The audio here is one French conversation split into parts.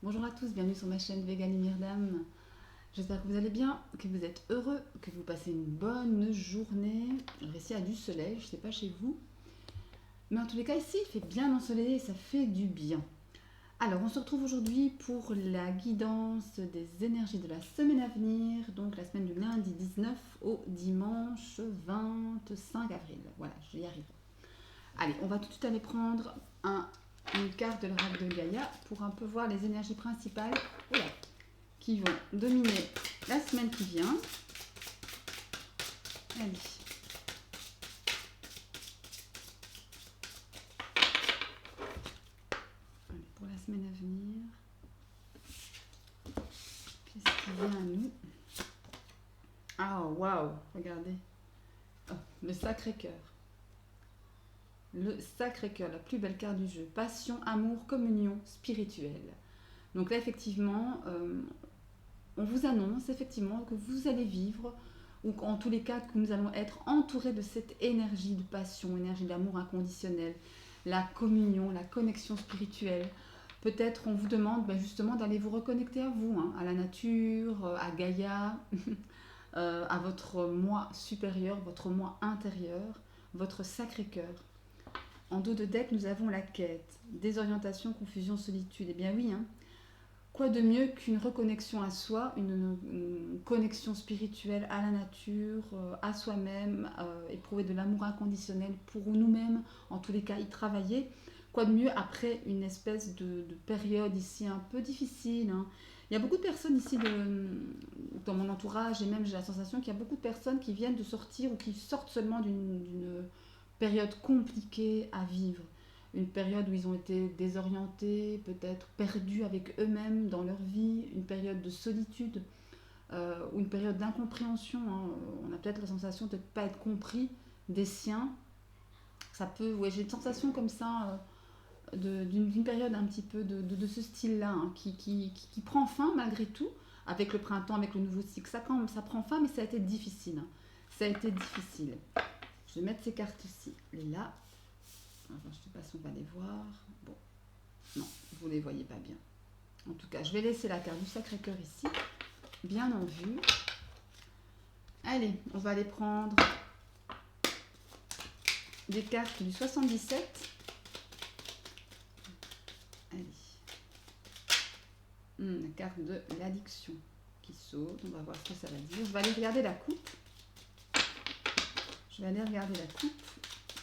Bonjour à tous, bienvenue sur ma chaîne Vegan Myrdam. J'espère que vous allez bien, que vous êtes heureux, que vous passez une bonne journée. Alors ici, il y a du soleil, je ne sais pas chez vous. Mais en tous les cas, ici, il fait bien ensoleillé et ça fait du bien. Alors, on se retrouve aujourd'hui pour la guidance des énergies de la semaine à venir. Donc, la semaine du lundi 19 au dimanche 25 avril. Voilà, j'y arrive. Allez, on va tout de suite aller prendre une carte de l'oracle de Gaïa pour un peu voir les énergies principales qui vont dominer la semaine qui vient. Allez. Allez, pour la semaine à venir, qu'est-ce qui vient à nous? Ah, waouh, regardez. Oh, le Sacré-Cœur. Le Sacré-Cœur, la plus belle carte du jeu. Passion, amour, communion spirituelle. Donc là, effectivement, on vous annonce effectivement que vous allez vivre, ou en tous les cas que nous allons être entourés de cette énergie de passion, énergie d'amour inconditionnel, la communion, la connexion spirituelle. Peut-être on vous demande justement d'aller vous reconnecter à vous, à la nature, à Gaïa, à votre moi supérieur, votre moi intérieur, votre Sacré-Cœur. En dos de deck, nous avons la quête, désorientation, confusion, solitude. Eh bien oui, quoi de mieux qu'une reconnexion à soi, une connexion spirituelle à la nature, à soi-même, éprouver de l'amour inconditionnel pour nous-mêmes, en tous les cas y travailler. Quoi de mieux après une espèce de période ici un peu difficile. Il y a beaucoup de personnes ici dans mon entourage, et même j'ai la sensation qu'il y a beaucoup de personnes qui viennent de sortir ou qui sortent seulement d'une période compliquée à vivre. Une période où ils ont été désorientés, peut-être perdus avec eux-mêmes dans leur vie, une période de solitude, ou une période d'incompréhension. On a peut-être la sensation de ne pas être compris des siens. Ça peut, ouais, j'ai une sensation comme ça d'une période un petit peu de ce style-là, qui prend fin malgré tout, avec le printemps, avec le nouveau cycle. Ça prend fin, mais ça a été difficile. Ça a été difficile. Je vais mettre ces cartes-ci là. Enfin, je ne sais pas si on va les voir. Bon, non, vous ne les voyez pas bien. En tout cas, je vais laisser la carte du Sacré-Cœur ici, bien en vue. Allez, on va aller prendre des cartes du 77. Allez. La carte de l'addiction qui saute. On va voir ce que ça va dire. Je vais aller regarder la coupe. Je vais aller regarder la coupe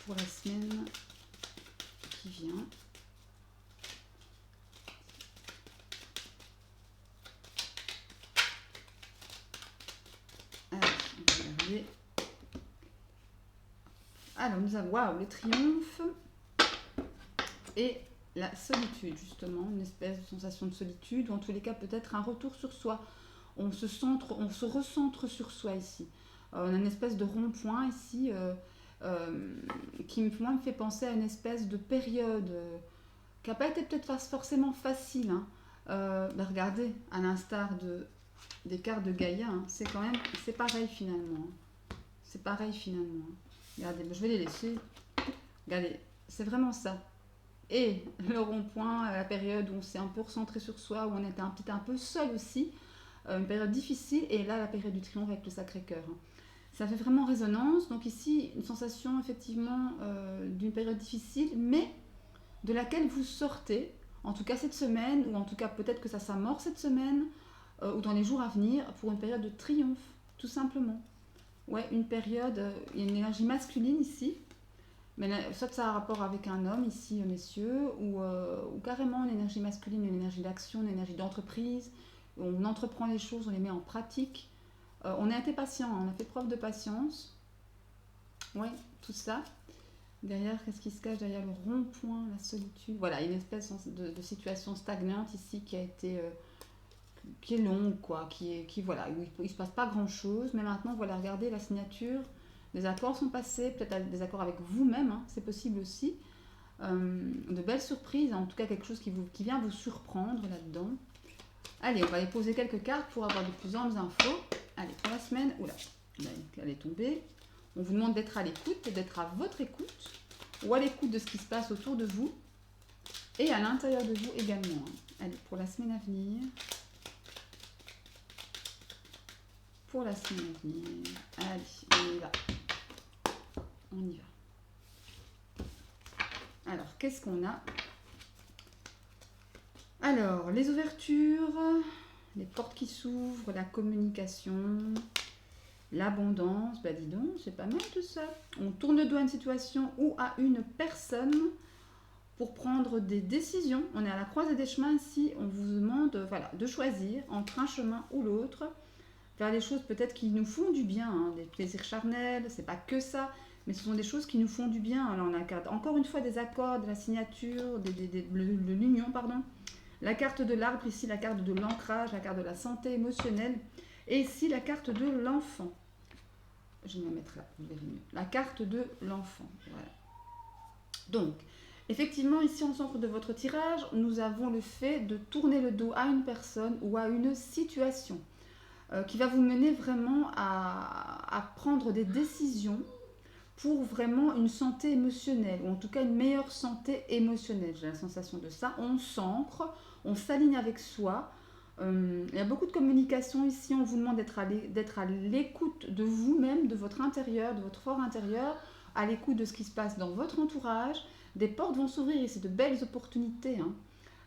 pour la semaine qui vient. Allez, on va regarder. Alors, nous avons le triomphe et la solitude, justement, une espèce de sensation de solitude, ou en tous les cas peut-être un retour sur soi. On se recentre sur soi ici. On a une espèce de rond-point ici qui, moi, me fait penser à une espèce de période qui n'a pas été peut-être forcément facile. Regardez, à l'instar des cartes de Gaïa, c'est pareil finalement. C'est pareil finalement. Regardez, je vais les laisser. Regardez, c'est vraiment ça. Et le rond-point, la période où on s'est un peu recentré sur soi, où on était un peu seul aussi, une période difficile, et là la période du triomphe avec le Sacré-Cœur. Ça fait vraiment résonance. Donc ici, une sensation effectivement d'une période difficile, mais de laquelle vous sortez, en tout cas cette semaine, ou en tout cas peut-être que ça s'amorce cette semaine, ou dans les jours à venir, pour une période de triomphe, tout simplement. Ouais, une période, il y a une énergie masculine ici, mais soit ça a un rapport avec un homme ici, messieurs, ou carrément une énergie masculine, une énergie d'action, une énergie d'entreprise. On entreprend les choses, on les met en pratique. On a été patient, on a fait preuve de patience. Oui, tout ça. Derrière, qu'est-ce qui se cache derrière le rond-point, la solitude? Voilà, une espèce de situation stagnante ici qui a été... qui est longue, quoi, voilà, où il ne se passe pas grand-chose. Mais maintenant, voilà, regardez la signature. Les accords sont passés, peut-être des accords avec vous-même, c'est possible aussi. De belles surprises, en tout cas quelque chose qui vient vous surprendre là-dedans. Allez, on va aller poser quelques cartes pour avoir de plus amples infos. Allez, pour la semaine, oula, elle est tombée. On vous demande d'être à l'écoute et d'être à votre écoute, ou à l'écoute de ce qui se passe autour de vous. et à l'intérieur de vous également. Allez, pour la semaine à venir. Pour la semaine à venir. Allez, on y va. On y va. Alors, qu'est-ce qu'on a? Alors, les ouvertures, les portes qui s'ouvrent, la communication, l'abondance. Bah dis donc, c'est pas mal tout ça. On tourne le dos à une situation ou à une personne pour prendre des décisions. On est à la croisée des chemins ici. On vous demande voilà, de choisir entre un chemin ou l'autre. Faire des choses peut-être qui nous font du bien, hein, des plaisirs charnels, c'est pas que ça, mais ce sont des choses qui nous font du bien. Alors on a encore une fois des accords, de la signature, de l'union, pardon. La carte de l'arbre, ici la carte de l'ancrage, la carte de la santé émotionnelle, et ici la carte de l'enfant. Je vais la mettre là, vous verrez mieux. La carte de l'enfant, voilà. Donc, effectivement, ici en centre de votre tirage, nous avons le fait de tourner le dos à une personne ou à une situation. Qui va vous mener vraiment à prendre des décisions pour vraiment une santé émotionnelle, ou en tout cas une meilleure santé émotionnelle. J'ai la sensation de ça. On s'ancre, on s'aligne avec soi. Il y a beaucoup de communication ici. On vous demande d'être à l'écoute de vous-même, de votre intérieur, de votre fort intérieur, à l'écoute de ce qui se passe dans votre entourage. Des portes vont s'ouvrir ici, de belles opportunités, hein,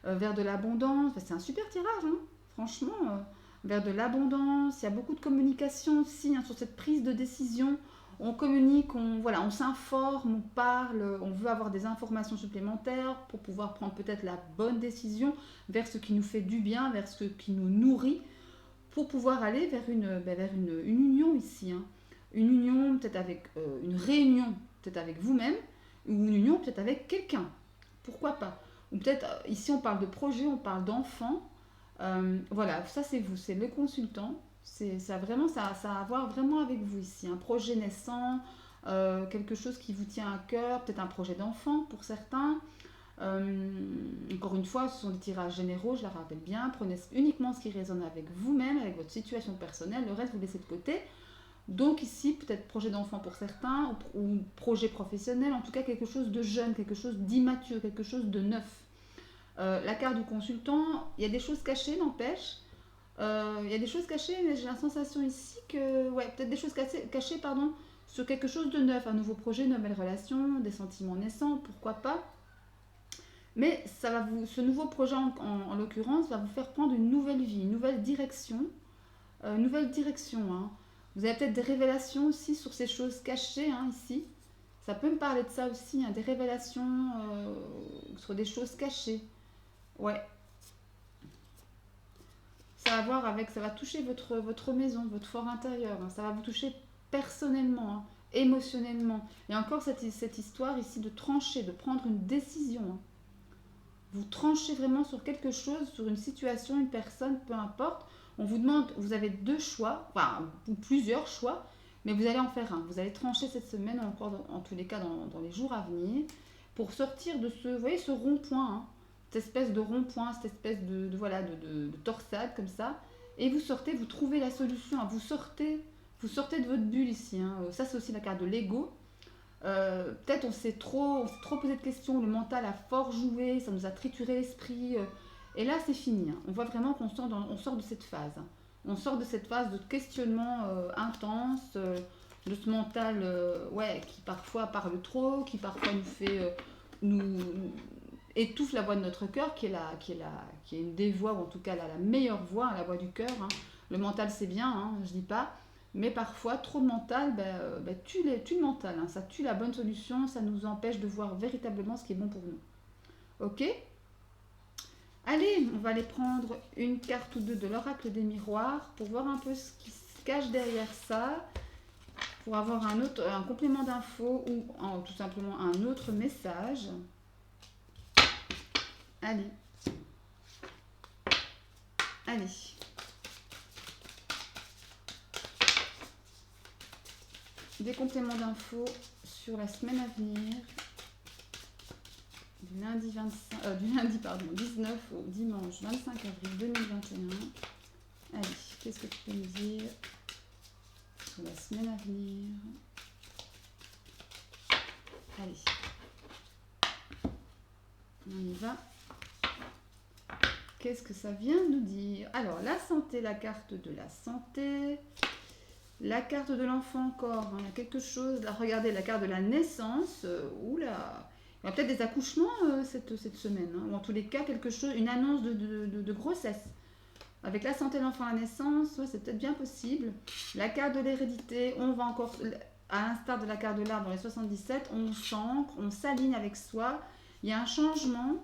vers de l'abondance. Enfin, c'est un super tirage, hein, franchement. Vers de l'abondance, il y a beaucoup de communication aussi, hein, sur cette prise de décision. On communique, on s'informe, on parle, on veut avoir des informations supplémentaires pour pouvoir prendre peut-être la bonne décision vers ce qui nous fait du bien, vers ce qui nous nourrit, pour pouvoir aller vers une union ici. Hein. Une union peut-être avec une réunion peut-être avec vous-même, ou une union peut-être avec quelqu'un. Pourquoi pas? Ou peut-être, ici on parle de projet, on parle d'enfants. Voilà, ça c'est vous, c'est le consultant. Ça a à voir vraiment avec vous ici. Un projet naissant, quelque chose qui vous tient à cœur, peut-être un projet d'enfant pour certains. Encore une fois, ce sont des tirages généraux, je la rappelle bien. Prenez uniquement ce qui résonne avec vous-même, avec votre situation personnelle. Le reste, vous laissez de côté. Donc ici, peut-être projet d'enfant pour certains, ou projet professionnel, en tout cas quelque chose de jeune, quelque chose d'immature, quelque chose de neuf. La carte du consultant, il y a des choses cachées, n'empêche. Il y a des choses cachées, mais j'ai la sensation ici que, ouais, peut-être des choses cachées, pardon, sur quelque chose de neuf, un nouveau projet, une nouvelle relation, des sentiments naissants, pourquoi pas. Mais ce nouveau projet, en l'occurrence, va vous faire prendre une nouvelle vie, une nouvelle direction. Hein. Vous avez peut-être des révélations aussi sur ces choses cachées, hein, ici. Ça peut me parler de ça aussi, hein, des révélations sur des choses cachées. Ouais. Ça va voir avec, ça va toucher votre maison, votre fort intérieur. Hein. Ça va vous toucher personnellement, hein, émotionnellement. Et encore cette histoire ici de trancher, de prendre une décision. Hein. Vous tranchez vraiment sur quelque chose, sur une situation, une personne, peu importe. On vous demande, vous avez deux choix, enfin, ou plusieurs choix, mais vous allez en faire un. Vous allez trancher cette semaine, encore en tous les cas dans les jours à venir, pour sortir de vous voyez, ce rond-point, hein, cette espèce de rond-point, cette espèce de torsade comme ça, et vous sortez, vous trouvez la solution, hein, vous sortez de votre bulle ici. Hein. Ça, c'est aussi la carte de l'ego. Peut-être on s'est trop posé de questions, le mental a fort joué, ça nous a trituré l'esprit. Et là, c'est fini. Hein. On voit vraiment qu'on sort de cette phase. Hein. On sort de cette phase de questionnement intense, de ce mental qui parfois parle trop, qui parfois nous fait nous étouffe la voix de notre cœur, qui est une des voix, ou en tout cas la meilleure voix, hein, la voix du cœur. Hein. Le mental, c'est bien, hein, je dis pas. Mais parfois, trop de mental tue le mental. Hein. Ça tue la bonne solution, ça nous empêche de voir véritablement ce qui est bon pour nous. Ok ? Allez, on va aller prendre une carte ou deux de l'oracle des miroirs pour voir un peu ce qui se cache derrière ça, pour avoir un complément d'info ou tout simplement un autre message. Allez. Des compléments d'infos sur la semaine à venir, du lundi 19 au dimanche 25 avril 2021. Allez, qu'est-ce que tu peux me dire sur la semaine à venir? Allez, on y va. qu'est-ce que ça vient nous dire? Alors, la santé, la carte de la santé, la carte de l'enfant encore, hein, il y a quelque chose. Là, regardez, la carte de la naissance. Oula, il y aura peut-être des accouchements cette semaine, hein, ou en tous les cas, quelque chose, une annonce de grossesse. Avec la santé de l'enfant à la naissance, ouais, c'est peut-être bien possible. La carte de l'hérédité, on va encore, à l'instar de la carte de l'arbre dans les 77, on s'ancre, on s'aligne avec soi. Il y a un changement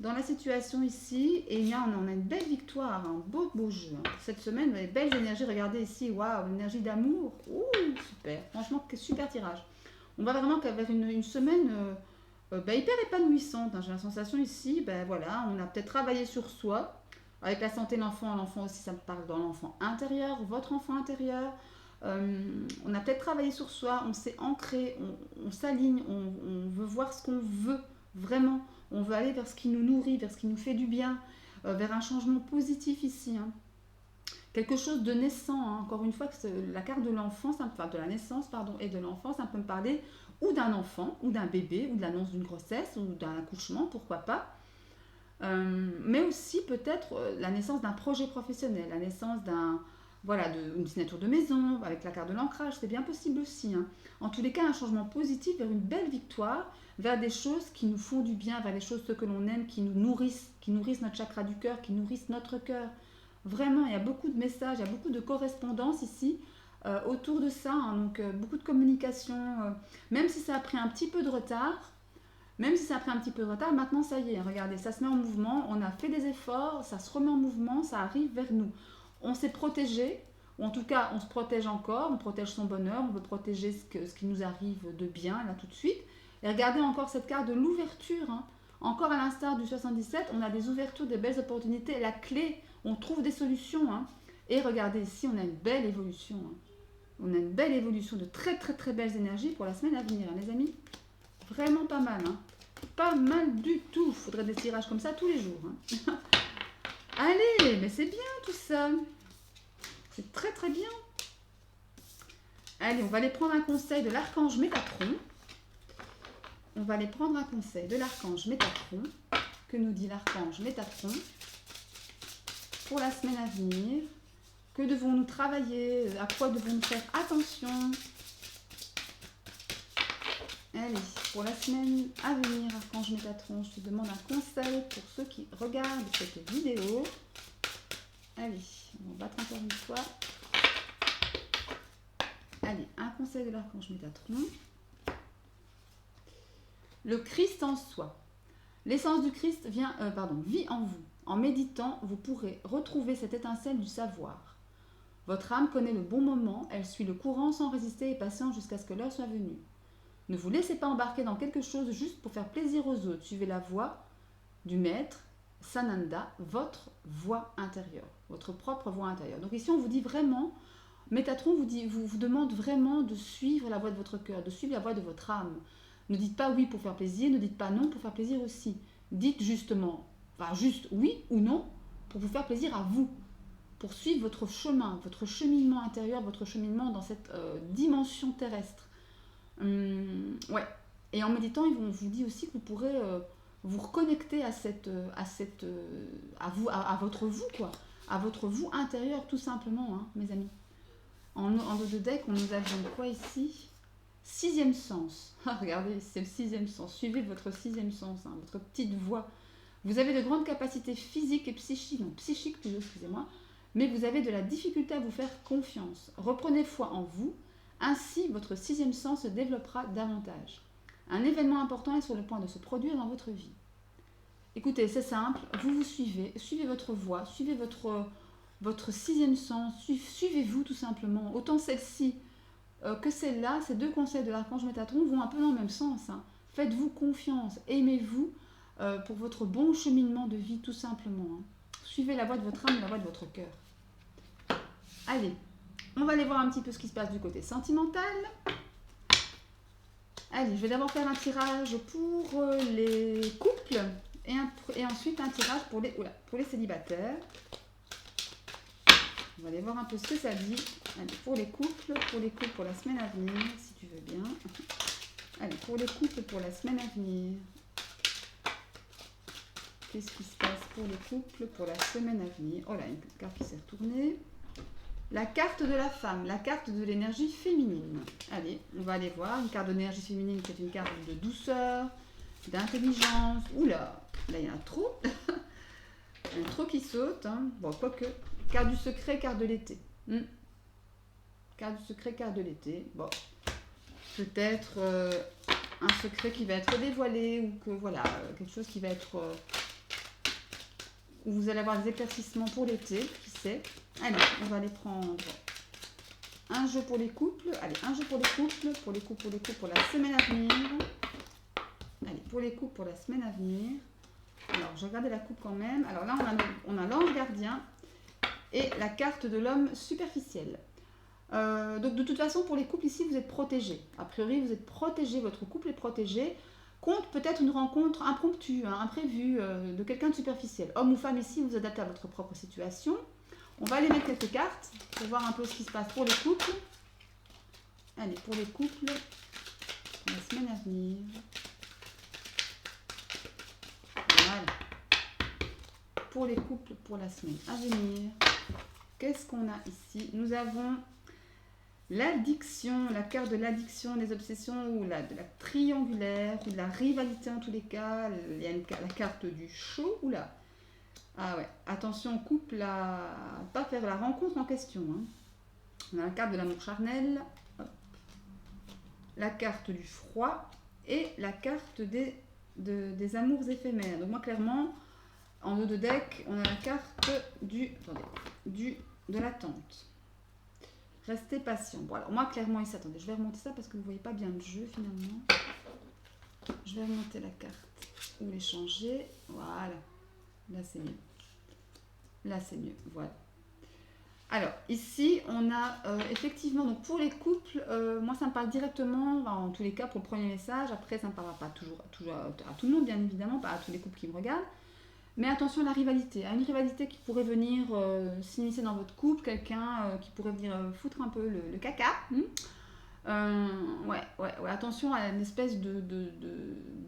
dans la situation ici, et on a une belle victoire, un beau jeu. Hein. Cette semaine, vous avez de belles énergies, regardez ici, waouh, l'énergie d'amour, ouh, super, franchement, super tirage. On va vraiment vers une semaine hyper épanouissante, hein. J'ai la sensation ici, voilà, on a peut-être travaillé sur soi, avec la santé de l'enfant aussi, ça me parle dans l'enfant intérieur, votre enfant intérieur, on a peut-être travaillé sur soi, on s'est ancré, on s'aligne, on veut voir ce qu'on veut, vraiment. On veut aller vers ce qui nous nourrit, vers ce qui nous fait du bien, vers un changement positif ici. Hein. Quelque chose de naissant, hein. Encore une fois, la carte de l'enfant, enfin de la naissance, pardon, et de l'enfant, ça peut me parler ou d'un enfant, ou d'un bébé, ou de l'annonce d'une grossesse, ou d'un accouchement, pourquoi pas. Mais aussi peut-être la naissance d'un projet professionnel, la naissance d'une signature de maison, avec la carte de l'ancrage, c'est bien possible aussi. Hein. En tous les cas, un changement positif vers une belle victoire, vers des choses qui nous font du bien, vers des choses que l'on aime, qui nous nourrissent notre chakra du cœur, qui nourrissent notre cœur. Vraiment, il y a beaucoup de messages, il y a beaucoup de correspondances ici autour de ça, hein, donc beaucoup de communication, même si ça a pris un petit peu de retard. Maintenant ça y est, regardez, ça se met en mouvement, on a fait des efforts, ça se remet en mouvement, ça arrive vers nous. On s'est protégé, ou en tout cas on se protège encore, on protège son bonheur, on veut protéger ce qui nous arrive de bien là tout de suite. Et regardez encore cette carte de l'ouverture, hein. Encore à l'instar du 77, on a des ouvertures, des belles opportunités, la clé, on trouve des solutions. Hein. Et regardez ici, on a une belle évolution. Hein. On a une belle évolution, de très très très belles énergies pour la semaine à venir, hein, les amis. Vraiment pas mal, hein. Pas mal du tout. Il faudrait des tirages comme ça tous les jours. Hein. Allez, mais c'est bien tout ça. C'est très très bien. Allez, on va aller prendre un conseil de l'archange Métatron. Que nous dit l'archange Métatron pour la semaine à venir? Que devons-nous travailler? À quoi devons-nous faire attention? Allez, pour la semaine à venir, archange Métatron, je te demande un conseil pour ceux qui regardent cette vidéo. Allez, on va battre encore une fois. Allez, un conseil de l'archange Métatron. Le Christ en soi. L'essence du Christ vit en vous. En méditant, vous pourrez retrouver cette étincelle du savoir. Votre âme connaît le bon moment, elle suit le courant sans résister et patiente jusqu'à ce que l'heure soit venue. Ne vous laissez pas embarquer dans quelque chose juste pour faire plaisir aux autres. Suivez la voie du maître, Sananda, votre voie intérieure, votre propre voie intérieure. Donc ici, on vous dit vraiment, Métatron vous demande vraiment de suivre la voie de votre cœur, de suivre la voie de votre âme. Ne dites pas oui pour faire plaisir, ne dites pas non pour faire plaisir aussi. Dites justement, juste oui ou non pour vous faire plaisir à vous, pour suivre votre chemin, votre cheminement intérieur, votre cheminement dans cette dimension terrestre. Ouais. Et en méditant, on vous dit aussi que vous pourrez vous reconnecter à votre vous, quoi, à votre vous intérieur, tout simplement, hein, mes amis. En dos de deck, nous avions quoi ici? Sixième sens. Regardez, c'est le sixième sens. Suivez votre sixième sens, hein, votre petite voix. Vous avez de grandes capacités physiques et psychiques plutôt, excusez-moi, mais vous avez de la difficulté à vous faire confiance. Reprenez foi en vous, ainsi votre sixième sens se développera davantage. Un événement important est sur le point de se produire dans votre vie. Écoutez, c'est simple, vous suivez votre voix, suivez votre sixième sens, suivez-vous tout simplement. Autant celle-ci que celle-là, ces deux conseils de l'archange Métatron vont un peu dans le même sens. Hein. Faites-vous confiance, aimez-vous pour votre bon cheminement de vie tout simplement. Hein. Suivez la voie de votre âme et la voie de votre cœur. Allez, on va aller voir un petit peu ce qui se passe du côté sentimental. Allez, je vais d'abord faire un tirage pour les couples et ensuite un tirage pour les célibataires. On va aller voir un peu ce que ça dit. Allez, pour les couples pour la semaine à venir, si tu veux bien. Allez, pour les couples pour la semaine à venir. Qu'est-ce qui se passe pour les couples pour la semaine à venir? Oh là, une carte qui s'est retournée. La carte de la femme, la carte de l'énergie féminine. Allez, on va aller voir. Une carte de l'énergie féminine, c'est une carte de douceur, d'intelligence. Oula, là il y en a trop. Il y en a trop qui sautent. Hein. Bon, quoique. Carte du secret, carte de l'été. Carte du secret, carte de l'été. Bon, peut-être un secret qui va être dévoilé ou que voilà, quelque chose qui va être... où vous allez avoir des éclaircissements pour l'été, qui sait. Allez, on va aller prendre un jeu pour les couples. Allez, un jeu pour les couples, pour la semaine à venir. Allez, pour les couples pour la semaine à venir. Alors, je regardais la coupe quand même. Alors là, on a l'ange gardien et la carte de l'homme superficiel. Donc de toute façon, pour les couples ici, vous êtes protégés. A priori, vous êtes protégés, votre couple est protégé. Compte peut-être une rencontre impromptue, imprévue, de quelqu'un de superficiel. Homme ou femme ici, vous adaptez à votre propre situation. On va aller mettre quelques cartes pour voir un peu ce qui se passe pour les couples. Allez, pour les couples, pour la semaine à venir. Voilà. Pour les couples, pour la semaine à venir. Qu'est-ce qu'on a ici? Nous avons l'addiction, la carte de l'addiction, des obsessions, ou de la triangulaire, ou de la rivalité en tous les cas. Il y a la carte du show, oula. Ah ouais, attention couple à pas faire la rencontre en question. Hein. On a la carte de l'amour charnel, hop. La carte du froid et la carte des amours éphémères. Donc moi clairement, en haut de deck, on a la carte de l'attente. Restez patient. Bon, alors moi, clairement, ici, attendez, je vais remonter ça parce que vous ne voyez pas bien le jeu finalement. Je vais remonter la carte ou les changer. Voilà. Là, c'est mieux. Là, c'est mieux. Voilà. Alors, ici, on a effectivement, donc pour les couples, moi, ça me parle directement, en tous les cas, pour le premier message. Après, ça ne me parlera pas toujours à tout le monde, bien évidemment, pas à tous les couples qui me regardent. Mais attention à la rivalité, à une rivalité qui pourrait venir s'initier dans votre couple, quelqu'un qui pourrait venir foutre un peu le caca. Ouais, attention à une espèce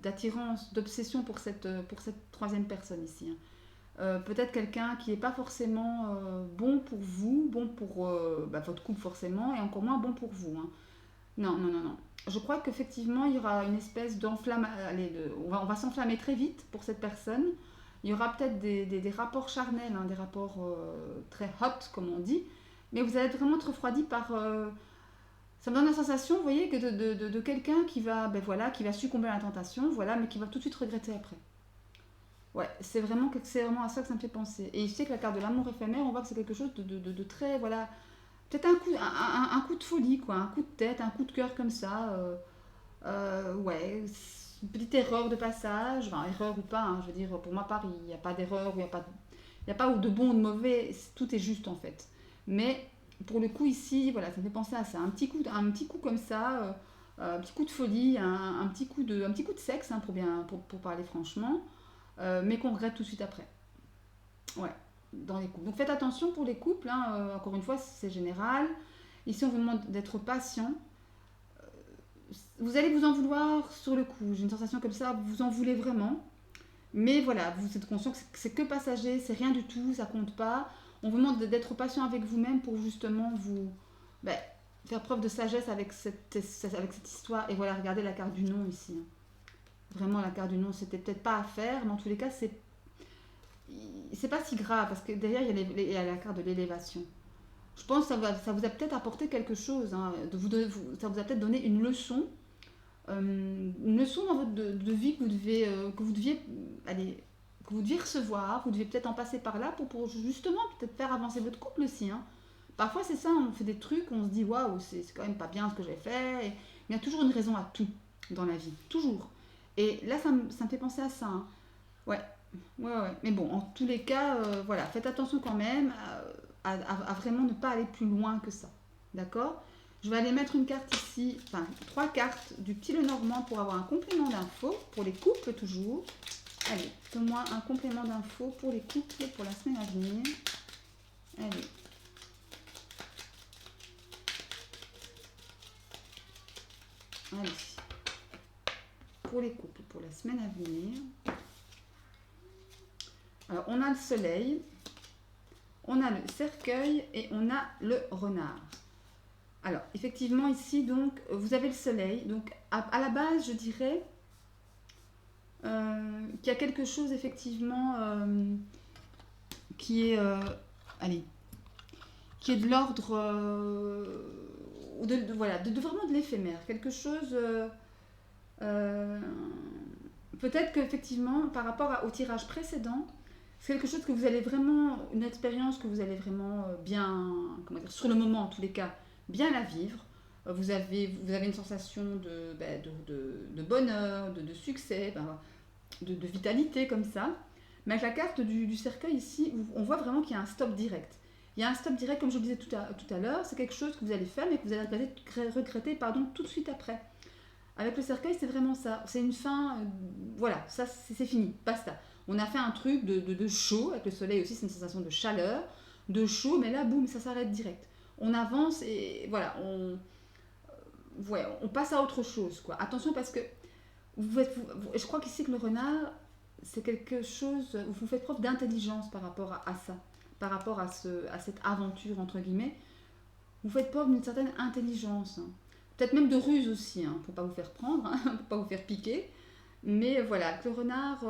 d'attirance, d'obsession pour cette troisième personne ici. Hein. Peut-être quelqu'un qui n'est pas forcément bon pour vous, bon pour votre couple forcément, et encore moins bon pour vous. Hein. Non. Je crois qu'effectivement, il y aura une espèce d'enflammation. On va s'enflammer très vite pour cette personne. Il y aura peut-être des rapports charnels, hein, des rapports très hot, comme on dit. Mais vous allez être vraiment être refroidi par... ça me donne la sensation, vous voyez, que de quelqu'un qui va succomber à la tentation, voilà, mais qui va tout de suite regretter après. Ouais, c'est vraiment à ça que ça me fait penser. Et je sais que la carte de l'amour éphémère, on voit que c'est quelque chose de très, voilà... Peut-être un coup de folie, quoi, un coup de tête, un coup de cœur comme ça. Ouais... Une petite erreur de passage, enfin erreur ou pas, hein, je veux dire, pour ma part, il n'y a pas d'erreur, il n'y a pas de bon ou de mauvais, tout est juste en fait. Mais pour le coup ici, voilà, ça me fait penser à ça, un petit coup comme ça, un petit coup de folie, un petit coup de sexe, hein, pour parler franchement, mais qu'on regrette tout de suite après. Ouais, dans les couples. Donc faites attention pour les couples, hein, encore une fois, c'est général. Ici, on vous demande d'être patient. Vous allez vous en vouloir sur le coup, j'ai une sensation comme ça, vous en voulez vraiment, mais voilà, vous êtes conscient que c'est que passager, c'est rien du tout, ça compte pas. On vous demande d'être patient avec vous-même pour justement vous faire preuve de sagesse avec cette histoire. Et voilà, regardez la carte du non ici. Vraiment, la carte du non, c'était peut-être pas à faire, mais en tous les cas, c'est pas si grave, parce que derrière, il y a la carte de l'élévation. Je pense que ça vous a peut-être apporté quelque chose, hein, ça vous a peut-être donné une leçon dans votre de vie que vous deviez recevoir, vous deviez peut-être en passer par là pour justement peut-être faire avancer votre couple aussi. Hein. Parfois c'est ça, on fait des trucs, on se dit waouh, c'est quand même pas bien ce que j'ai fait, mais il y a toujours une raison à tout dans la vie, toujours. Et là ça me fait penser à ça. Hein. Ouais. Mais bon, en tous les cas, voilà, faites attention quand même à vraiment ne pas aller plus loin que ça. D'accord ? Je vais aller mettre une carte ici, enfin 3 cartes du petit Lenormand pour avoir un complément d'infos, pour les couples toujours. Allez, donne-moi un complément d'infos pour les couples pour la semaine à venir. Allez. Allez. Pour les couples pour la semaine à venir. Alors, on a le soleil, on a le cercueil et on a le renard. Alors, effectivement, ici, donc, vous avez le soleil. Donc, à la base, je dirais qu'il y a quelque chose, effectivement, qui est, allez, qui est de l'ordre, voilà, vraiment de l'éphémère. Quelque chose, peut-être qu'effectivement, par rapport au tirage précédent, c'est quelque chose que vous allez vraiment, une expérience que vous allez vraiment bien, comment dire, sur le moment en tous les cas, bien la vivre. Vous avez une sensation de bonheur, de succès, de vitalité comme ça. Mais avec la carte du cercueil ici, on voit vraiment qu'il y a un stop direct. Il y a un stop direct, comme je le disais tout à l'heure, c'est quelque chose que vous allez faire, mais que vous allez regretter tout de suite après. Avec le cercueil, c'est vraiment ça. C'est une fin, voilà, ça c'est fini, basta. On a fait un truc de chaud, avec le soleil aussi, c'est une sensation de chaleur, de chaud, mais là, boum, ça s'arrête direct. On avance et voilà, on passe à autre chose, quoi. Attention parce que je crois qu'ici que le renard, c'est quelque chose, vous faites preuve d'intelligence par rapport à ça, par rapport à cette aventure, entre guillemets. Vous faites preuve d'une certaine intelligence, hein. Peut-être même de ruse aussi, hein, pour pas vous faire prendre, hein, pour pas vous faire piquer. Mais voilà, avec le renard,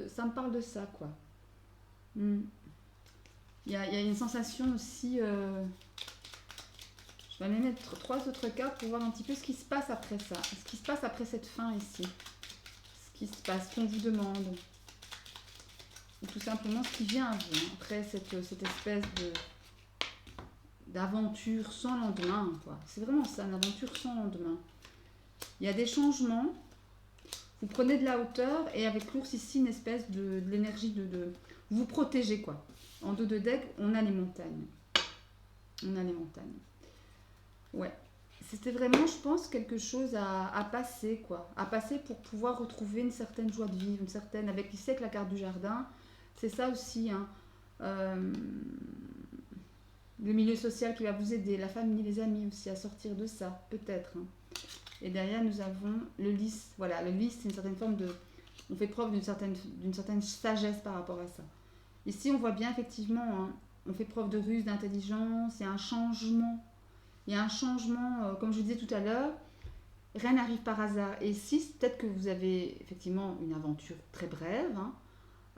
ça me parle de ça, quoi. Mm. Il y a une sensation aussi. Je vais aller mettre 3 autres cartes pour voir un petit peu ce qui se passe après ça. Ce qui se passe après cette fin ici. Ce qui se passe, qu'on vous demande. Ou tout simplement ce qui vient à vous, hein, après cette espèce d'aventure sans lendemain, quoi. C'est vraiment ça, une aventure sans lendemain. Il y a des changements. Vous prenez de la hauteur et avec l'ours ici, une espèce de l'énergie de vous protéger, quoi. En dos de deck, on a les montagnes. On a les montagnes. Ouais. C'était vraiment, je pense, quelque chose à passer, quoi. À passer pour pouvoir retrouver une certaine joie de vivre, une certaine... Avec ici, avec la carte du jardin, c'est ça aussi, hein. Le milieu social qui va vous aider, la famille, les amis aussi à sortir de ça, peut-être, hein. Et derrière, nous avons le lys. Voilà, le lys, c'est une certaine forme de... On fait preuve d'une certaine sagesse par rapport à ça. Ici, on voit bien, effectivement, hein, on fait preuve de ruse, d'intelligence, il y a un changement. Il y a un changement, comme je vous disais tout à l'heure, rien n'arrive par hasard. Et ici, peut-être que vous avez, effectivement, une aventure très brève,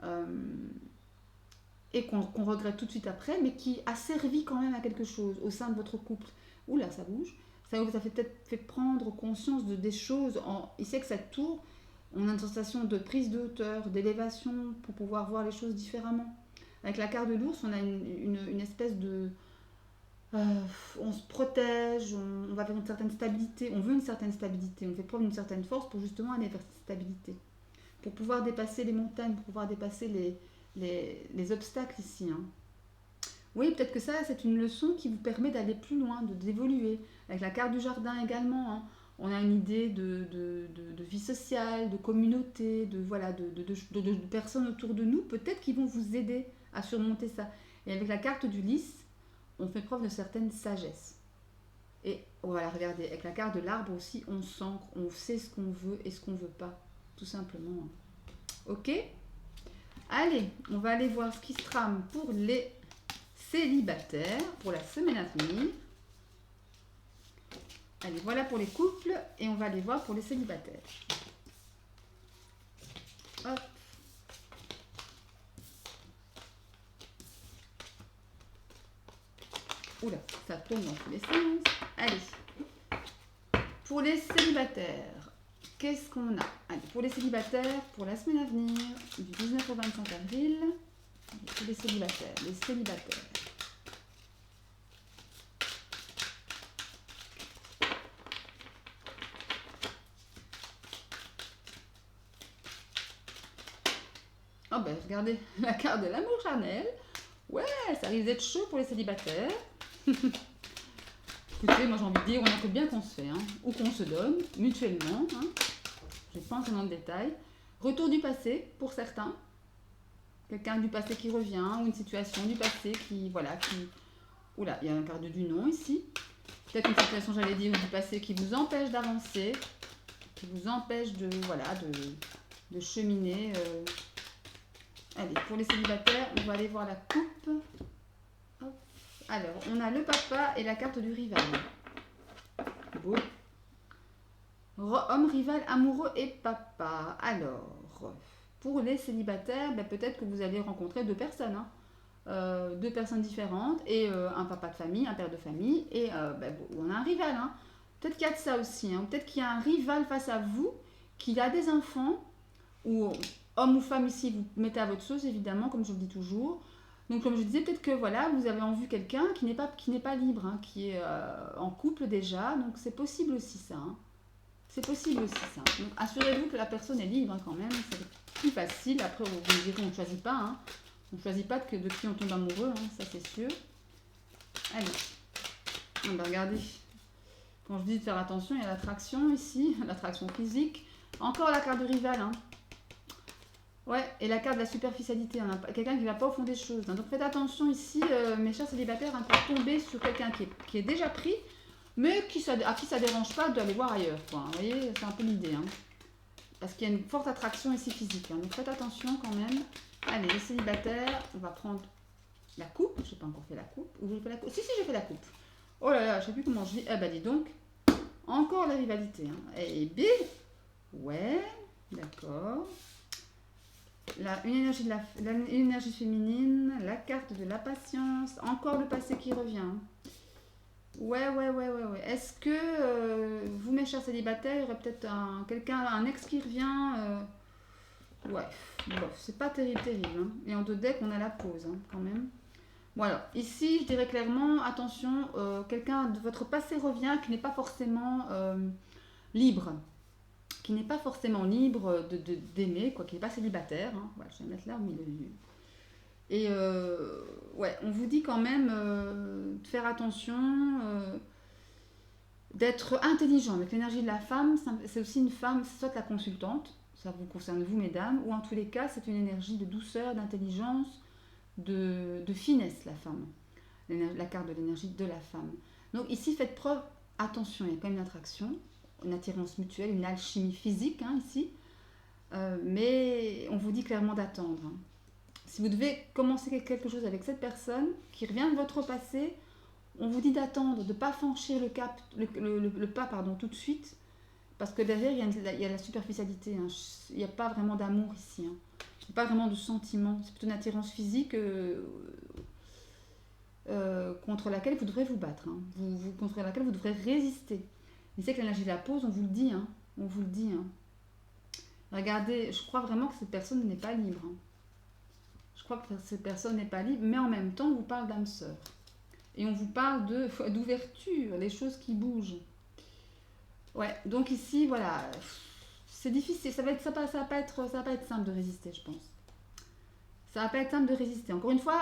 hein, et qu'on regrette tout de suite après, mais qui a servi quand même à quelque chose au sein de votre couple. Oula, ça bouge. Ça vous a peut-être fait prendre conscience des choses. Ici, avec cette tour, on a une sensation de prise de hauteur, d'élévation, pour pouvoir voir les choses différemment. Avec la carte de l'ours, on a une espèce de... on se protège, on va vers une certaine stabilité, on veut une certaine stabilité, on fait preuve d'une certaine force pour justement aller vers cette stabilité. Pour pouvoir dépasser les montagnes, pour pouvoir dépasser les obstacles ici, hein. Oui, peut-être que ça, c'est une leçon qui vous permet d'aller plus loin, d'évoluer. Avec la carte du jardin également, hein, on a une idée de vie sociale, de communauté, de personnes autour de nous, peut-être qui vont vous aider à surmonter ça. Et avec la carte du lys, on fait preuve de certaine sagesse. Et voilà, regardez, avec la carte de l'arbre aussi, on s'ancre, on sait ce qu'on veut et ce qu'on ne veut pas, tout simplement. Ok ? Allez, on va aller voir ce qui se trame pour les célibataires pour la semaine à venir. Allez, voilà pour les couples et on va aller voir pour les célibataires. Hop. Oula, ça tourne dans tous les sens. Allez. Pour les célibataires, qu'est-ce qu'on a? Allez, pour les célibataires, pour la semaine à venir, du 19 au 25 avril, pour les célibataires, Oh ben regardez, la carte de l'amour charnel. Ouais, ça risque d'être chaud pour les célibataires. Écoutez, moi j'ai envie de dire, on a que bien qu'on se fait, hein, ou qu'on se donne, mutuellement. Hein. Je vais pas entrer dans le détail. Retour du passé, pour certains. Quelqu'un du passé qui revient, ou une situation du passé qui, voilà, qui... Oula, il y a un carte du non ici. Peut-être une situation, j'allais dire, du passé qui vous empêche d'avancer, qui vous empêche de, voilà, de cheminer Allez, pour les célibataires, on va aller voir la coupe. Hop. Alors, on a le papa et la carte du rival. Beau. Homme rival, amoureux et papa. Alors, pour les célibataires, ben, peut-être que vous allez rencontrer deux personnes. Hein. Deux personnes différentes et un papa de famille, un père de famille et ben, on a un rival. Hein. Peut-être qu'il y a de ça aussi. Hein. Peut-être qu'il y a un rival face à vous qui a des enfants ou homme ou femme ici, vous mettez à votre sauce évidemment, comme je le dis toujours. Donc comme je disais, peut-être que voilà, vous avez en vue quelqu'un qui n'est pas libre, hein, qui est en couple déjà. Donc c'est possible aussi ça. Hein. C'est possible aussi ça. Donc assurez-vous que la personne est libre hein, quand même. C'est plus facile. Après, vous me direz, on ne choisit pas. Hein. On ne choisit pas de qui on tombe amoureux, hein, ça c'est sûr. Allez, on va regarder. Quand je dis de faire attention, il y a l'attraction ici, l'attraction physique. Encore la carte du rival. Hein. Ouais, et la carte de la superficialité. On a quelqu'un qui ne va pas au fond des choses. Hein. Donc faites attention ici, mes chers célibataires, hein, pour tomber sur quelqu'un qui est déjà pris, mais à qui ça ne dérange pas d'aller voir ailleurs. Quoi. Vous voyez, c'est un peu l'idée. Hein. Parce qu'il y a une forte attraction ici physique. Hein. Donc faites attention quand même. Allez, les célibataires, on va prendre la coupe. Je n'ai pas encore fait la coupe. Ou j'ai fait la coupe. Si, j'ai fait la coupe. Oh là là, je ne sais plus comment je dis. Eh ben dis donc. Encore la rivalité. Hein. Et B. Ouais, d'accord. Une énergie féminine. La carte de la patience. Encore le passé qui revient. Ouais. Est-ce que vous, mes chers célibataires, il y aurait peut-être un ex qui revient ouais, bon, c'est pas terrible. Hein. Et en deux decks, on a la pause, hein, quand même. Voilà, ici, je dirais clairement, attention, quelqu'un de votre passé revient qui n'est pas forcément libre. Qui n'est pas forcément libre d'aimer, quoi, qui n'est pas célibataire. Hein. Voilà, je vais mettre là au milieu. Et ouais, on vous dit quand même de faire attention, d'être intelligent. Avec l'énergie de la femme, c'est aussi une femme, c'est soit la consultante, ça vous concerne vous mesdames, ou en tous les cas c'est une énergie de douceur, d'intelligence, de finesse la femme, la carte de l'énergie de la femme. Donc ici faites preuve, attention, il y a quand même une attraction, une attirance mutuelle, une alchimie physique hein, ici, mais on vous dit clairement d'attendre. Hein. Si vous devez commencer quelque chose avec cette personne qui revient de votre passé, on vous dit d'attendre, de ne pas franchir le pas tout de suite, parce que derrière, il y a la superficialité. Hein. Il n'y a pas vraiment d'amour ici. Hein. Il n'y a pas vraiment de sentiment. C'est plutôt une attirance physique contre laquelle vous devrez vous battre. Hein. Contre laquelle vous devrez résister. Mais c'est que l'énergie de la pause, on vous le dit. Hein. On vous le dit. Hein. Regardez, je crois vraiment que cette personne n'est pas libre. Hein. Je crois que cette personne n'est pas libre, mais en même temps, on vous parle d'âme sœur. Et on vous parle d'ouverture, les choses qui bougent. Ouais, donc ici, voilà, c'est difficile, ça va pas être simple de résister, je pense. Ça va pas être simple de résister. Encore une fois,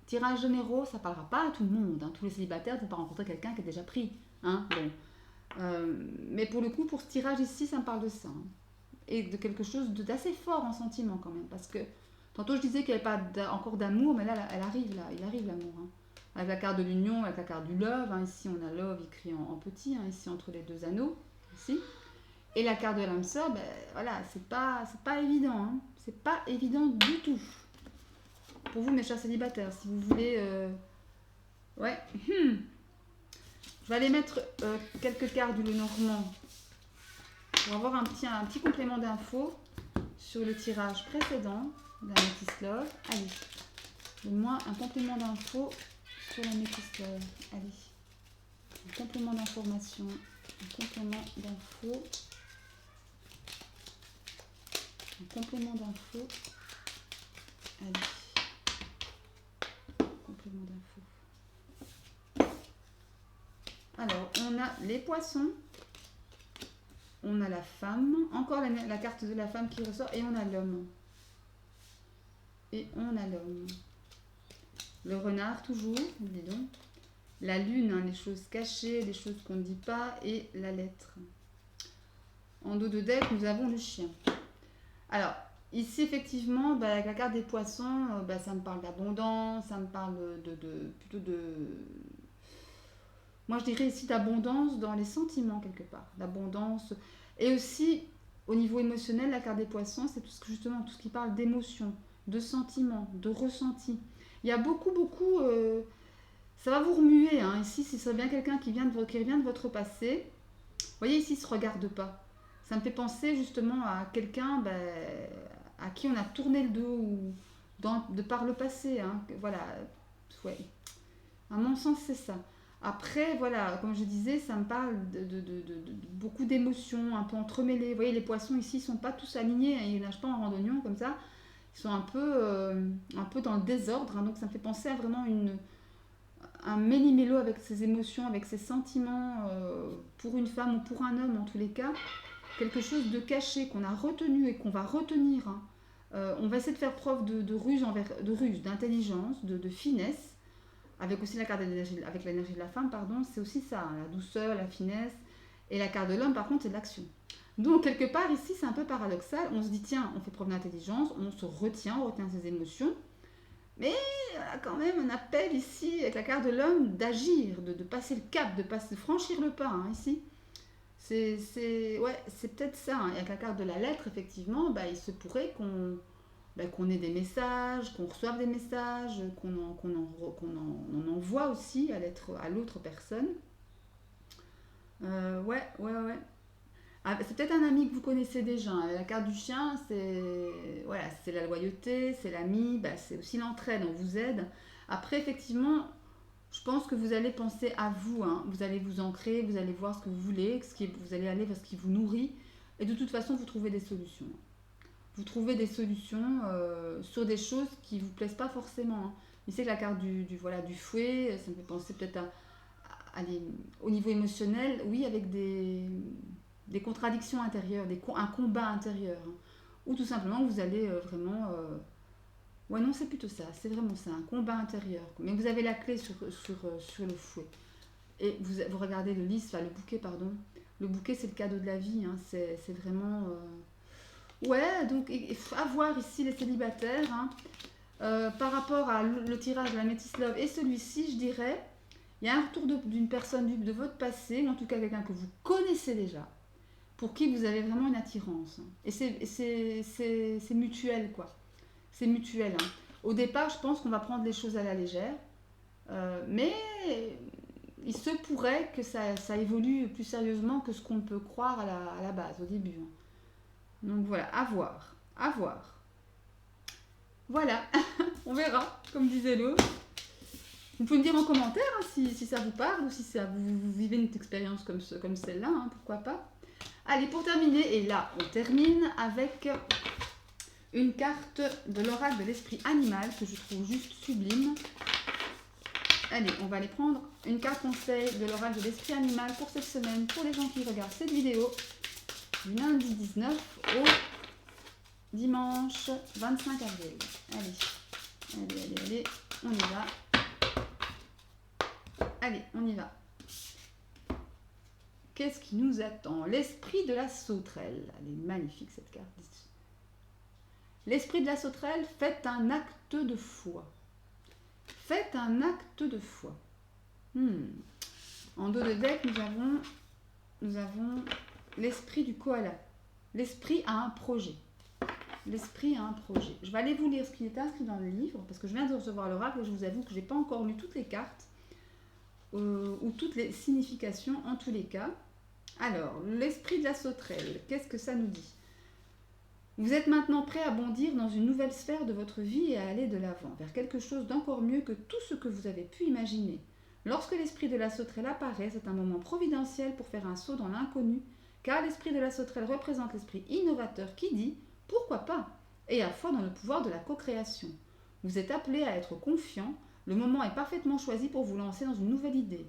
tirage généraux, ça parlera pas à tout le monde. Hein. Tous les célibataires ne vont pas rencontrer quelqu'un qui est déjà pris. Hein, bon. Mais pour le coup, pour ce tirage ici, ça me parle de ça. Hein. Et de quelque chose d'assez fort en sentiment quand même. Parce que tantôt je disais qu'il n'y avait pas encore d'amour, mais là, il arrive l'amour. Hein. Avec la carte de l'union, avec la carte du love. Hein. Ici, on a love écrit en petit, hein, ici entre les deux anneaux. Ici. Et la carte de l'âme sœur, ben, voilà, c'est pas évident. Hein. C'est pas évident du tout. Pour vous, mes chers célibataires, si vous voulez... Ouais. Je vais aller mettre quelques cartes du Lenormand pour avoir un petit complément d'infos sur le tirage précédent d'Amethyst Love. Allez, donne-moi un complément d'infos sur l'Amethyst Love. Allez, un complément d'information, un complément d'infos, un complément d'infos. Allez, complément d'infos. Alors, on a les poissons, on a la femme, encore la carte de la femme qui ressort, et on a l'homme. Et on a l'homme. Le renard, toujours, dis donc. La lune, hein, les choses cachées, les choses qu'on ne dit pas, et la lettre. En dos de deck, nous avons le chien. Alors, ici, effectivement, bah, avec la carte des poissons, bah, ça me parle d'abondance, ça me parle plutôt de... Moi, je dirais ici d'abondance dans les sentiments, quelque part. D'abondance. Et aussi, au niveau émotionnel, la carte des poissons, c'est justement tout ce qui parle d'émotion. de sentiments, de ressentis. Il y a beaucoup, beaucoup... ça va vous remuer, hein. Ici, si c'est bien quelqu'un qui revient de votre passé, vous voyez, ici, il ne se regarde pas. Ça me fait penser justement à quelqu'un à qui on a tourné le dos ou de par le passé. Hein. Voilà, ouais. À mon sens, c'est ça. Après, voilà, comme je disais, ça me parle de beaucoup d'émotions, un peu entremêlées. Vous voyez, les poissons ici ne sont pas tous alignés, hein, ils ne nagent pas en randonnion comme ça. Ils sont un peu dans le désordre, hein, donc ça me fait penser à vraiment un méli-mélo avec ses émotions, avec ses sentiments, pour une femme ou pour un homme en tous les cas. Quelque chose de caché qu'on a retenu et qu'on va retenir. Hein. On va essayer de faire preuve de ruse, d'intelligence, de finesse, avec aussi la carte de l'énergie, avec l'énergie de la femme, pardon, c'est aussi ça, hein, la douceur, la finesse. Et la carte de l'homme, par contre, c'est de l'action. Donc, quelque part, ici, c'est un peu paradoxal. On se dit, tiens, on fait preuve d'intelligence, on se retient, on retient ses émotions. Mais il y a quand même un appel ici, avec la carte de l'homme, d'agir, de passer le cap, de franchir le pas, hein, ici. C'est peut-être ça. Hein. Et avec la carte de la lettre, effectivement, il se pourrait qu'on ait des messages, qu'on reçoive des messages, qu'on envoie aussi à l'autre personne. Ouais. Ah, c'est peut-être un ami que vous connaissez déjà. Hein. La carte du chien, c'est la loyauté, c'est l'ami, c'est aussi l'entraide, on vous aide. Après, effectivement, je pense que vous allez penser à vous, hein. Vous allez vous ancrer, vous allez voir ce que vous voulez, vous allez aller vers ce qui vous nourrit, et de toute façon, vous trouvez des solutions. Vous trouvez des solutions sur des choses qui ne vous plaisent pas forcément. Hein. Mais c'est que la carte du fouet, ça me fait penser peut-être au niveau émotionnel, oui, avec des contradictions intérieures, un combat intérieur. Hein. Ou tout simplement, vous allez vraiment... Ouais, non, c'est plutôt ça, c'est vraiment ça, un combat intérieur. Mais vous avez la clé sur le fouet. Et vous regardez le bouquet, pardon. Le bouquet, c'est le cadeau de la vie, hein. C'est vraiment... Ouais, donc à voir ici les célibataires. Hein. Par rapport à le tirage de la Métis Love et celui-ci, je dirais, il y a un retour d'une personne de votre passé, ou en tout cas quelqu'un que vous connaissez déjà, pour qui vous avez vraiment une attirance. Et c'est mutuel, quoi. C'est mutuel. Hein. Au départ, je pense qu'on va prendre les choses à la légère, mais il se pourrait que ça évolue plus sérieusement que ce qu'on peut croire à la base, au début. Hein. Donc voilà, à voir. À voir. Voilà, on verra, comme disait l'autre. Vous pouvez me dire en commentaire hein, si ça vous parle ou si vous vivez une expérience comme celle-là, hein, pourquoi pas. Allez, pour terminer, et là, on termine avec une carte de l'oracle de l'esprit animal que je trouve juste sublime. Allez, on va aller prendre une carte conseil de l'oracle de l'esprit animal pour cette semaine, pour les gens qui regardent cette vidéo, du lundi 19 au dimanche 25 avril. Allez, on y va. Allez, on y va. Qu'est-ce qui nous attend? L'esprit de la sauterelle. Elle est magnifique cette carte. L'esprit de la sauterelle, faites un acte de foi. Faites un acte de foi. En dos de deck, nous avons l'esprit du koala. L'esprit a un projet. L'esprit a un projet. Je vais aller vous lire ce qui est inscrit dans le livre, parce que je viens de recevoir l'oracle et je vous avoue que je n'ai pas encore lu toutes les cartes, ou toutes les significations en tous les cas. Alors, l'esprit de la sauterelle, qu'est-ce que ça nous dit? Vous êtes maintenant prêt à bondir dans une nouvelle sphère de votre vie et à aller de l'avant, vers quelque chose d'encore mieux que tout ce que vous avez pu imaginer. Lorsque l'esprit de la sauterelle apparaît, c'est un moment providentiel pour faire un saut dans l'inconnu, car l'esprit de la sauterelle représente l'esprit innovateur qui dit « pourquoi pas ?» et a foi dans le pouvoir de la co-création. Vous êtes appelé à être confiant, le moment est parfaitement choisi pour vous lancer dans une nouvelle idée.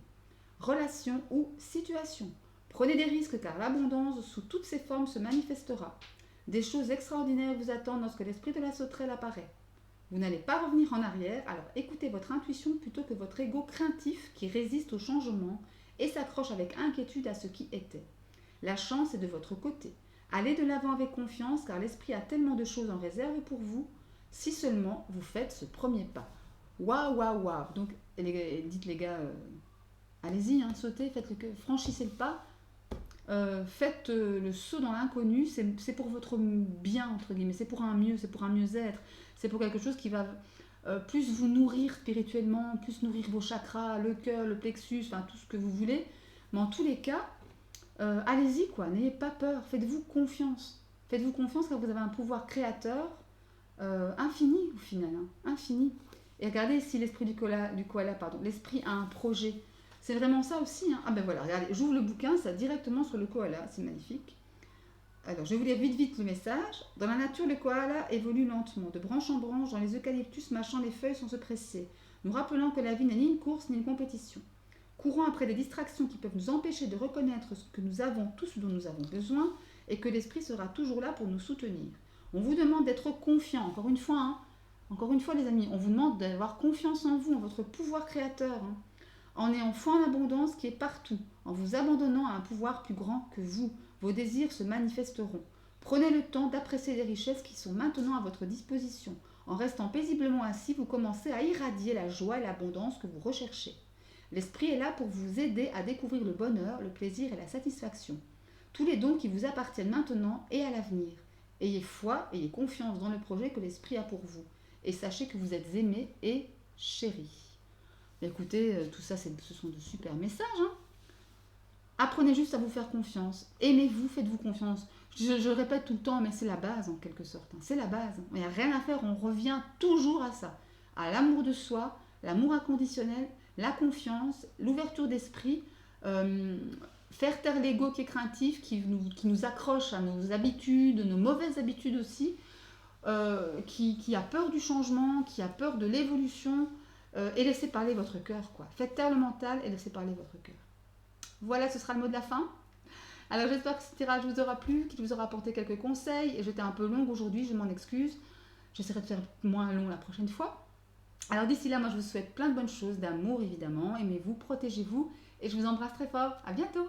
Relation ou situation. Prenez des risques car l'abondance sous toutes ses formes se manifestera. Des choses extraordinaires vous attendent lorsque l'esprit de la sauterelle apparaît. Vous n'allez pas revenir en arrière, alors écoutez votre intuition plutôt que votre ego craintif qui résiste au changement et s'accroche avec inquiétude à ce qui était. La chance est de votre côté. Allez de l'avant avec confiance car l'esprit a tellement de choses en réserve pour vous, si seulement vous faites ce premier pas. Waouh. Donc, dites les gars, allez-y, hein, sautez, franchissez le pas. faites le saut dans l'inconnu, c'est pour votre bien, entre guillemets, c'est pour un mieux, c'est pour un mieux-être, c'est pour quelque chose qui va plus vous nourrir spirituellement, plus nourrir vos chakras, le cœur, le plexus, enfin tout ce que vous voulez. Mais en tous les cas, allez-y quoi, n'ayez pas peur, faites-vous confiance. Faites-vous confiance car vous avez un pouvoir créateur infini au final, hein, infini. Et regardez si l'esprit du koala, pardon, l'esprit a un projet. C'est vraiment ça aussi. Hein. Ah ben voilà, regardez, j'ouvre le bouquin, ça directement sur le koala, c'est magnifique. Alors, je vais vous lire vite le message. Dans la nature, le koala évolue lentement, de branche en branche, dans les eucalyptus, mâchant les feuilles sans se presser, nous rappelant que la vie n'est ni une course ni une compétition. Courant après des distractions qui peuvent nous empêcher de reconnaître ce que nous avons, tout ce dont nous avons besoin, et que l'esprit sera toujours là pour nous soutenir. On vous demande d'être confiant, encore une fois les amis, on vous demande d'avoir confiance en vous, en votre pouvoir créateur, hein, en ayant foi en abondance qui est partout, en vous abandonnant à un pouvoir plus grand que vous. Vos désirs se manifesteront. Prenez le temps d'apprécier les richesses qui sont maintenant à votre disposition. En restant paisiblement assis, vous commencez à irradier la joie et l'abondance que vous recherchez. L'esprit est là pour vous aider à découvrir le bonheur, le plaisir et la satisfaction. Tous les dons qui vous appartiennent maintenant et à l'avenir. Ayez foi, ayez confiance dans le projet que l'esprit a pour vous. Et sachez que vous êtes aimé et chéri. Écoutez, tout ça, ce sont de super messages. Hein. Apprenez juste à vous faire confiance. Aimez-vous, faites-vous confiance. Je répète tout le temps, mais c'est la base en quelque sorte. Hein. C'est la base. Il n'y a rien à faire, on revient toujours à ça. À l'amour de soi, l'amour inconditionnel, la confiance, l'ouverture d'esprit, faire taire l'ego qui est craintif, qui nous accroche à nos habitudes, nos mauvaises habitudes aussi, qui a peur du changement, qui a peur de l'évolution, et laissez parler votre cœur, quoi. Faites taire le mental et laissez parler votre cœur. Voilà, ce sera le mot de la fin. Alors j'espère que ce tirage vous aura plu, qu'il vous aura apporté quelques conseils. Et j'étais un peu longue aujourd'hui, je m'en excuse. J'essaierai de faire moins long la prochaine fois. Alors d'ici là, moi je vous souhaite plein de bonnes choses, d'amour évidemment. Aimez-vous, protégez-vous et je vous embrasse très fort. À bientôt.